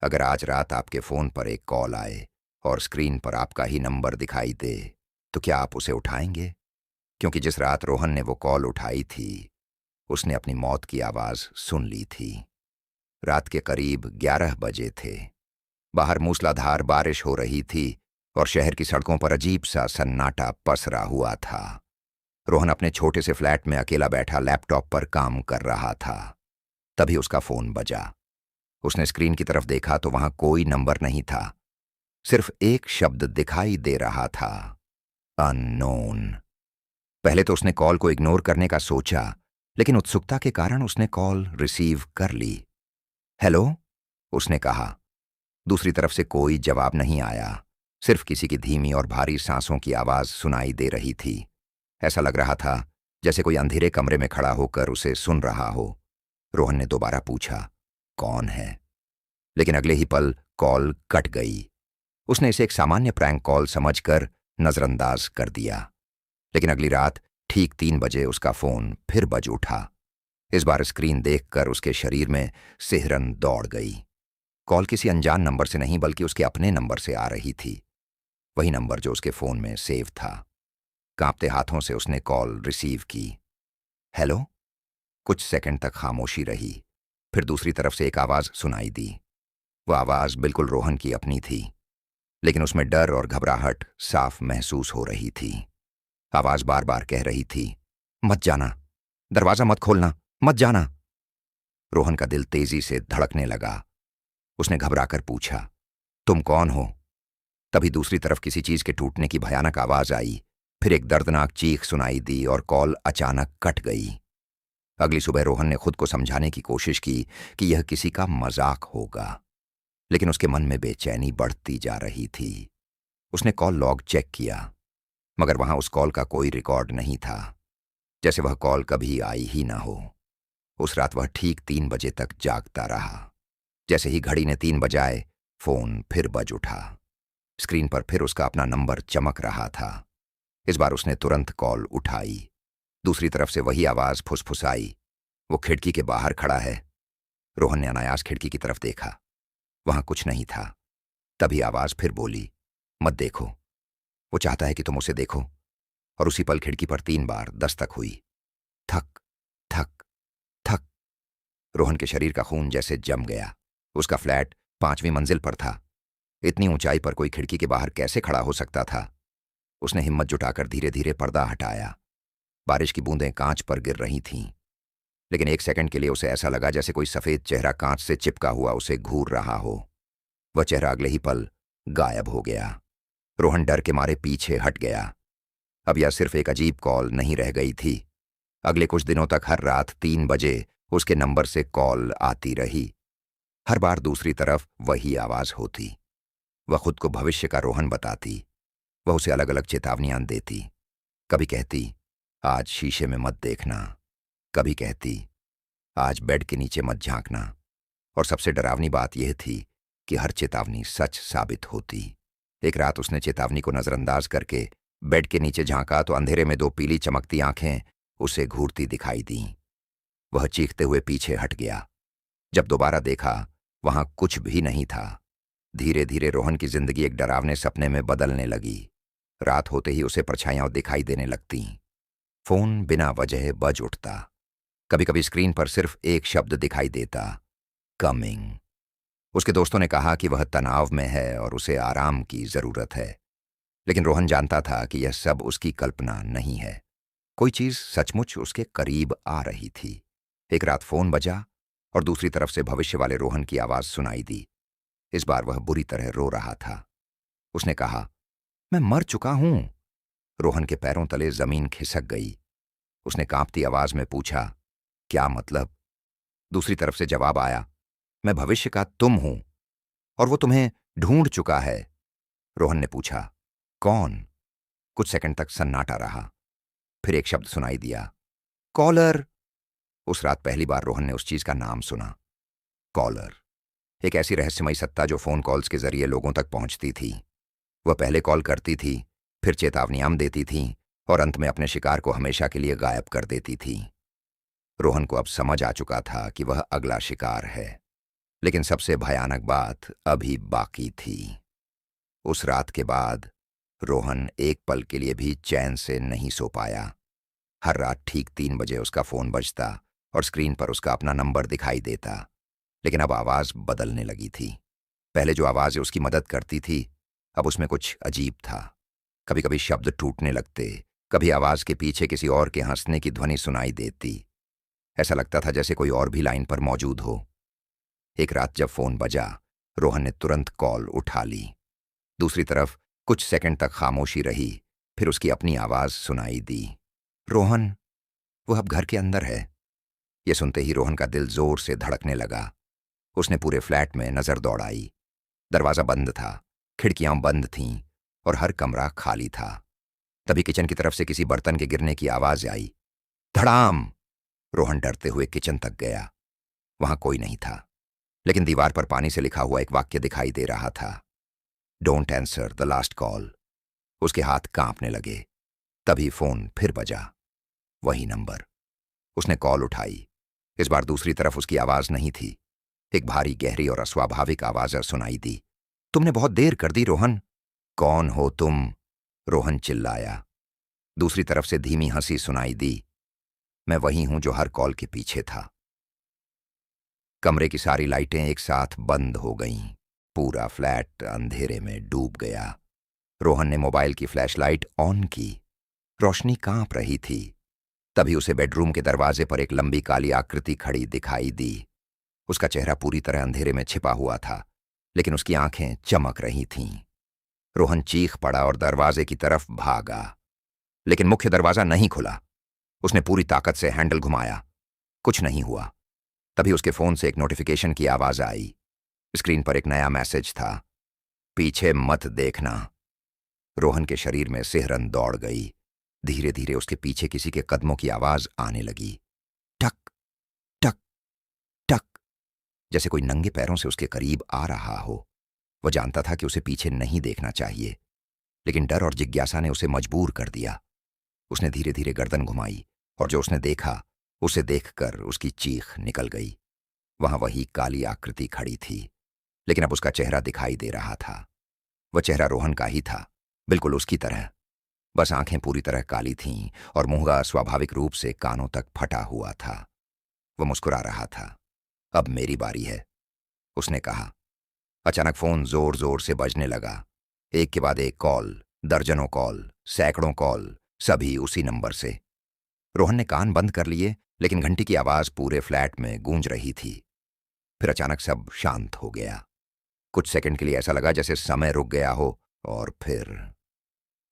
अगर आज रात आपके फ़ोन पर एक कॉल आए और स्क्रीन पर आपका ही नंबर दिखाई दे, तो क्या आप उसे उठाएंगे? क्योंकि जिस रात रोहन ने वो कॉल उठाई थी, उसने अपनी मौत की आवाज़ सुन ली थी। रात के करीब 11 बजे थे। बाहर मूसलाधार बारिश हो रही थी और शहर की सड़कों पर अजीब सा सन्नाटा पसरा हुआ था। रोहन अपने छोटे से फ्लैट में अकेला बैठा लैपटॉप पर काम कर रहा था। तभी उसका फ़ोन बजा। उसने स्क्रीन की तरफ देखा तो वहां कोई नंबर नहीं था। सिर्फ एक शब्द दिखाई दे रहा था, अननोन। पहले तो उसने कॉल को इग्नोर करने का सोचा, लेकिन उत्सुकता के कारण उसने कॉल रिसीव कर ली। हेलो, उसने कहा। दूसरी तरफ से कोई जवाब नहीं आया। सिर्फ किसी की धीमी और भारी सांसों की आवाज सुनाई दे रही थी। ऐसा लग रहा था जैसे कोई अंधेरे कमरे में खड़ा होकर उसे सुन रहा हो। रोहन ने दोबारा पूछा, कौन है? लेकिन अगले ही पल कॉल कट गई। उसने इसे एक सामान्य प्रैंक कॉल समझकर नजरअंदाज कर दिया। लेकिन अगली रात ठीक 3 बजे उसका फोन फिर बज उठा। इस बार स्क्रीन देखकर उसके शरीर में सिहरन दौड़ गई। कॉल किसी अनजान नंबर से नहीं बल्कि उसके अपने नंबर से आ रही थी। वही नंबर जो उसके फोन में सेव था। कांपते हाथों से उसने कॉल रिसीव की। हेलो। कुछ सेकंड तक खामोशी रही। फिर दूसरी तरफ से एक आवाज सुनाई दी। वह आवाज बिल्कुल रोहन की अपनी थी, लेकिन उसमें डर और घबराहट साफ महसूस हो रही थी। आवाज बार बार कह रही थी, मत जाना, दरवाजा मत खोलना, मत जाना। रोहन का दिल तेजी से धड़कने लगा। उसने घबराकर पूछा, तुम कौन हो? तभी दूसरी तरफ किसी चीज के टूटने की भयानक आवाज आई। फिर एक दर्दनाक चीख सुनाई दी और कॉल अचानक कट गई। अगली सुबह रोहन ने खुद को समझाने की कोशिश की कि यह किसी का मजाक होगा, लेकिन उसके मन में बेचैनी बढ़ती जा रही थी। उसने कॉल लॉग चेक किया, मगर वहां उस कॉल का कोई रिकॉर्ड नहीं था, जैसे वह कॉल कभी आई ही ना हो। उस रात वह ठीक 3 बजे तक जागता रहा। जैसे ही घड़ी ने 3 बजाए, फोन फिर बज उठा। स्क्रीन पर फिर उसका अपना नंबर चमक रहा था। इस बार उसने तुरंत कॉल उठाई। दूसरी तरफ से वही आवाज फुसफुसाई, वो खिड़की के बाहर खड़ा है। रोहन ने अनायास खिड़की की तरफ देखा। वहां कुछ नहीं था। तभी आवाज फिर बोली, मत देखो, वो चाहता है कि तुम उसे देखो। और उसी पल खिड़की पर 3 बार दस्तक हुई। थक थक थक। रोहन के शरीर का खून जैसे जम गया। उसका फ्लैट 5वीं मंजिल पर था। इतनी ऊंचाई पर कोई खिड़की के बाहर कैसे खड़ा हो सकता था? उसने हिम्मत जुटाकर धीरे धीरे पर्दा हटाया। बारिश की बूंदें कांच पर गिर रही थीं, लेकिन एक सेकंड के लिए उसे ऐसा लगा जैसे कोई सफेद चेहरा कांच से चिपका हुआ उसे घूर रहा हो। वह चेहरा अगले ही पल गायब हो गया। रोहन डर के मारे पीछे हट गया। अब यह सिर्फ एक अजीब कॉल नहीं रह गई थी। अगले कुछ दिनों तक हर रात 3 बजे उसके नंबर से कॉल आती रही। हर बार दूसरी तरफ वही आवाज होती। वह खुद को भविष्य का रोहन बताती। वह उसे अलग अलग चेतावनियां देती। कभी कहती, आज शीशे में मत देखना। कभी कहती, आज बेड के नीचे मत झांकना। और सबसे डरावनी बात यह थी कि हर चेतावनी सच साबित होती। एक रात उसने चेतावनी को नजरअंदाज करके बेड के नीचे झांका तो अंधेरे में 2 पीली चमकती आंखें उसे घूरती दिखाई दीं। वह चीखते हुए पीछे हट गया। जब दोबारा देखा, वहां कुछ भी नहीं था। धीरे धीरे रोहन की जिंदगी एक डरावने सपने में बदलने लगी। रात होते ही उसे परछाइयां दिखाई देने लगतीं। फोन बिना वजह बज उठता। कभी कभी स्क्रीन पर सिर्फ एक शब्द दिखाई देता, कमिंग। उसके दोस्तों ने कहा कि वह तनाव में है और उसे आराम की जरूरत है, लेकिन रोहन जानता था कि यह सब उसकी कल्पना नहीं है। कोई चीज सचमुच उसके करीब आ रही थी। एक रात फोन बजा और दूसरी तरफ से भविष्य वाले रोहन की आवाज सुनाई दी। इस बार वह बुरी तरह रो रहा था। उसने कहा, मैं मर चुका हूं। रोहन के पैरों तले जमीन खिसक गई। उसने कांपती आवाज में पूछा, क्या मतलब? दूसरी तरफ से जवाब आया, मैं भविष्य का तुम हूं और वो तुम्हें ढूंढ चुका है। रोहन ने पूछा, कौन? कुछ सेकंड तक सन्नाटा रहा। फिर एक शब्द सुनाई दिया, कॉलर। उस रात पहली बार रोहन ने उस चीज का नाम सुना, कॉलर। एक ऐसी रहस्यमयी सत्ता जो फोन कॉल्स के जरिए लोगों तक पहुंचती थी। वह पहले कॉल करती थी, फिर चेतावनियां देती थी और अंत में अपने शिकार को हमेशा के लिए गायब कर देती थी। रोहन को अब समझ आ चुका था कि वह अगला शिकार है। लेकिन सबसे भयानक बात अभी बाकी थी। उस रात के बाद रोहन एक पल के लिए भी चैन से नहीं सो पाया। हर रात ठीक 3 बजे उसका फोन बजता और स्क्रीन पर उसका अपना नंबर दिखाई देता। लेकिन अब आवाज बदलने लगी थी। पहले जो आवाज उसकी मदद करती थी, अब उसमें कुछ अजीब था। कभी कभी शब्द टूटने लगते, कभी आवाज के पीछे किसी और के हंसने की ध्वनि सुनाई देती। ऐसा लगता था जैसे कोई और भी लाइन पर मौजूद हो। एक रात जब फोन बजा, रोहन ने तुरंत कॉल उठा ली। दूसरी तरफ कुछ सेकंड तक खामोशी रही, फिर उसकी अपनी आवाज सुनाई दी। रोहन, वो अब घर के अंदर है। यह सुनते ही रोहन का दिल जोर से धड़कने लगा। उसने पूरे फ्लैट में नजर दौड़ाई। दरवाजा बंद था, खिड़कियां बंद थीं और हर कमरा खाली था। तभी किचन की तरफ से किसी बर्तन के गिरने की आवाज आई। धड़ाम! रोहन डरते हुए किचन तक गया। वहां कोई नहीं था, लेकिन दीवार पर पानी से लिखा हुआ एक वाक्य दिखाई दे रहा था। Don't answer the last call. उसके हाथ कांपने लगे। तभी फोन फिर बजा। वही नंबर। उसने कॉल उठाई। इस बार दूसरी तरफ उसकी आवाज नहीं थी। एक भारी, गहरी और अस्वाभाविक आवाज सुनाई दी। तुमने बहुत देर कर दी रोहन। कौन हो तुम? रोहन चिल्लाया। दूसरी तरफ से धीमी हंसी सुनाई दी। मैं वही हूं जो हर कॉल के पीछे था। कमरे की सारी लाइटें एक साथ बंद हो गईं। पूरा फ्लैट अंधेरे में डूब गया। रोहन ने मोबाइल की फ्लैशलाइट ऑन की। रोशनी कांप रही थी। तभी उसे बेडरूम के दरवाजे पर एक लंबी काली आकृति खड़ी दिखाई दी। उसका चेहरा पूरी तरह अंधेरे में छिपा हुआ था, लेकिन उसकी आंखें चमक रही थीं। रोहन चीख पड़ा और दरवाजे की तरफ भागा, लेकिन मुख्य दरवाजा नहीं खुला। उसने पूरी ताकत से हैंडल घुमाया। कुछ नहीं हुआ। तभी उसके फोन से एक नोटिफिकेशन की आवाज आई। स्क्रीन पर एक नया मैसेज था। पीछे मत देखना। रोहन के शरीर में सिहरन दौड़ गई। धीरे धीरे उसके पीछे किसी के कदमों की आवाज आने लगी। टक टक टक, जैसे कोई नंगे पैरों से उसके करीब आ रहा हो। वह जानता था कि उसे पीछे नहीं देखना चाहिए, लेकिन डर और जिज्ञासा ने उसे मजबूर कर दिया। उसने धीरे धीरे गर्दन घुमाई और जो उसने देखा, उसे देखकर उसकी चीख निकल गई। वहां वही काली आकृति खड़ी थी, लेकिन अब उसका चेहरा दिखाई दे रहा था। वह चेहरा रोहन का ही था, बिल्कुल उसकी तरह। बस आंखें पूरी तरह काली थीं और मुंह स्वाभाविक रूप से कानों तक फटा हुआ था। वह मुस्कुरा रहा था। अब मेरी बारी है, उसने कहा। अचानक फोन जोर जोर से बजने लगा। एक के बाद एक कॉल, दर्जनों कॉल, सैकड़ों कॉल, सभी उसी नंबर से। रोहन ने कान बंद कर लिए, लेकिन घंटी की आवाज पूरे फ्लैट में गूंज रही थी। फिर अचानक सब शांत हो गया। कुछ सेकंड के लिए ऐसा लगा जैसे समय रुक गया हो, और फिर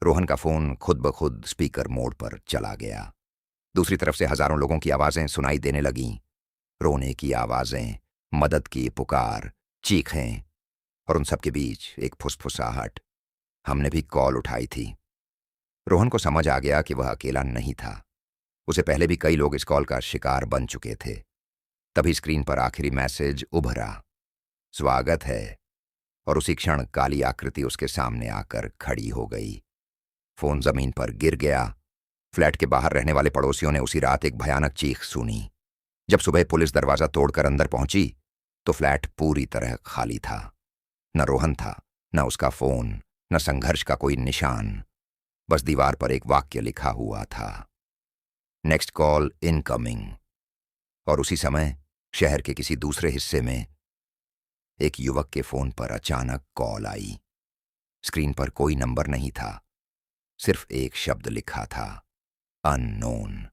रोहन का फोन खुद ब खुद स्पीकर मोड पर चला गया। दूसरी तरफ से हजारों लोगों की आवाजें सुनाई देने लगीं। रोने की आवाजें, मदद की पुकार, चीखें, और उन सबके बीच एक फुसफुसाहट। हमने भी कॉल उठाई थी। रोहन को समझ आ गया कि वह अकेला नहीं था। उसे पहले भी कई लोग इस कॉल का शिकार बन चुके थे। तभी स्क्रीन पर आखिरी मैसेज उभरा। स्वागत है। और उसी क्षण काली आकृति उसके सामने आकर खड़ी हो गई। फोन जमीन पर गिर गया। फ्लैट के बाहर रहने वाले पड़ोसियों ने उसी रात एक भयानक चीख सुनी। जब सुबह पुलिस दरवाजा तोड़कर अंदर पहुंची, तो फ्लैट पूरी तरह खाली था। न रोहन था, न उसका फोन, न संघर्ष का कोई निशान। बस दीवार पर एक वाक्य लिखा हुआ था, नेक्स्ट कॉल इनकमिंग। और उसी समय शहर के किसी दूसरे हिस्से में एक युवक के फोन पर अचानक कॉल आई। स्क्रीन पर कोई नंबर नहीं था, सिर्फ एक शब्द लिखा था, अननोन।